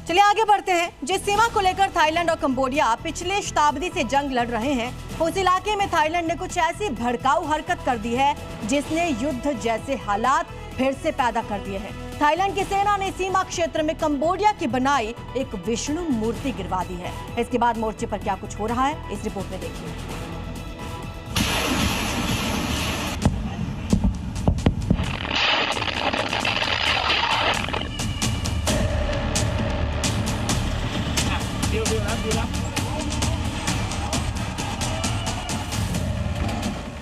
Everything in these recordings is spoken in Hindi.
चलिए आगे बढ़ते हैं। जिस सीमा को लेकर थाईलैंड और कंबोडिया पिछले शताब्दी से जंग लड़ रहे हैं, उस इलाके में थाईलैंड ने कुछ ऐसी भड़काऊ हरकत कर दी है जिसने युद्ध जैसे हालात फिर से पैदा कर दिए हैं। थाईलैंड की सेना ने सीमा क्षेत्र में कंबोडिया की बनाई एक विष्णु मूर्ति गिरवा दी है। इसके बाद मोर्चे पर क्या कुछ हो रहा है, इस रिपोर्ट में देखिए।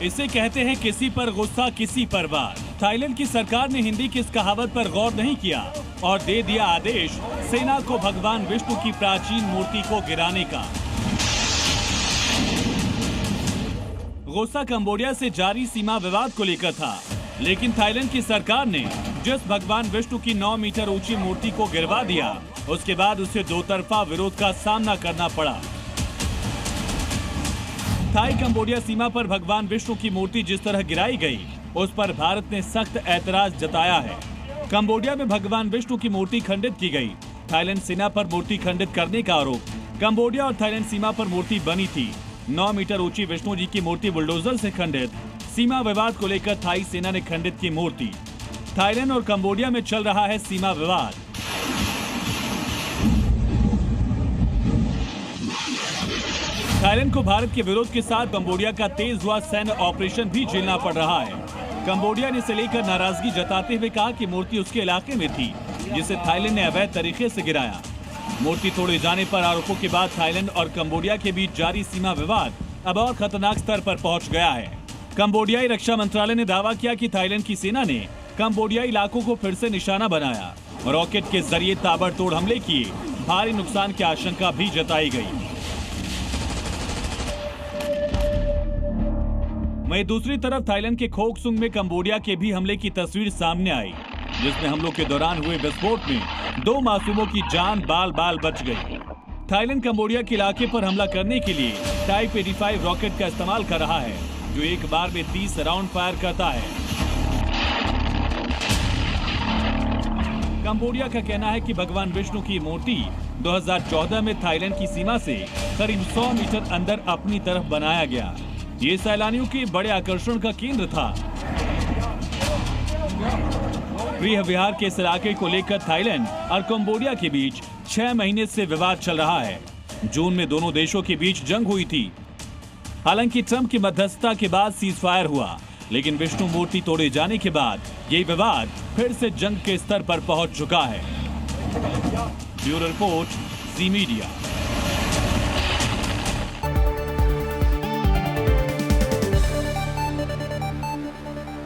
इसे कहते हैं किसी पर गुस्सा किसी पर वार। थाईलैंड की सरकार ने हिंदी की इस कहावत पर गौर नहीं किया और दे दिया आदेश सेना को भगवान विष्णु की प्राचीन मूर्ति को गिराने का। गुस्सा कंबोडिया से जारी सीमा विवाद को लेकर था, लेकिन थाईलैंड की सरकार ने जिस भगवान विष्णु की 9 मीटर ऊंची मूर्ति को गिरवा दिया, उसके बाद उसे दो तरफा विरोध का सामना करना पड़ा। थाई कंबोडिया सीमा पर भगवान विष्णु की मूर्ति जिस तरह गिराई गई, उस पर भारत ने सख्त ऐतराज जताया है। कंबोडिया में भगवान विष्णु की मूर्ति खंडित की गई। थाईलैंड सेना पर मूर्ति खंडित करने का आरोप। कंबोडिया और थाईलैंड सीमा पर मूर्ति बनी थी। 9 मीटर ऊंची विष्णु जी की मूर्ति बुलडोजर से खंडित। सीमा विवाद को लेकर थाई सेना ने खंडित की मूर्ति। थाईलैंड और कंबोडिया में चल रहा है सीमा विवाद। थाईलैंड को भारत के विरोध के साथ कंबोडिया का तेज हुआ सैन्य ऑपरेशन भी झेलना पड़ रहा है। कंबोडिया ने इसे लेकर नाराजगी जताते हुए कहा कि मूर्ति उसके इलाके में थी, जिसे थाईलैंड ने अवैध तरीके से गिराया। मूर्ति तोड़े जाने पर आरोपों के बाद थाईलैंड और कंबोडिया के बीच जारी सीमा विवाद अब और खतरनाक स्तर पर पहुंच गया है। कंबोडियाई रक्षा मंत्रालय ने दावा किया कि थाईलैंड की सेना ने कंबोडियाई इलाकों को फिर से निशाना बनाया। रॉकेट के जरिए ताबड़तोड़ हमले किए। भारी नुकसान की आशंका भी जताई गई। वहीं दूसरी तरफ थाईलैंड के खोकसुंग में कंबोडिया के भी हमले की तस्वीर सामने आई, जिसमें हमलों के दौरान हुए विस्फोट में 2 मासूमों की जान बाल बाल बच गई। थाईलैंड कंबोडिया के इलाके पर हमला करने के लिए टाइप 85 रॉकेट का इस्तेमाल कर रहा है, जो एक बार में 30 राउंड फायर करता है। कंबोडिया का कहना है कि भगवान विष्णु की मूर्ति 2014 में थाईलैंड की सीमा से करीब 100 मीटर अंदर अपनी तरफ बनाया गया। ये सैलानियों के बड़े आकर्षण का केंद्र था। गृह विहार के इस इलाके को लेकर थाईलैंड और कंबोडिया के बीच 6 महीने से विवाद चल रहा है। जून में दोनों देशों के बीच जंग हुई थी। हालांकि ट्रंप की मध्यस्थता के बाद सीज फायर हुआ, लेकिन विष्णु मूर्ति तोड़े जाने के बाद ये विवाद फिर से जंग के स्तर पर पहुंच चुका है। ब्यूरो रिपोर्ट, जी मीडिया।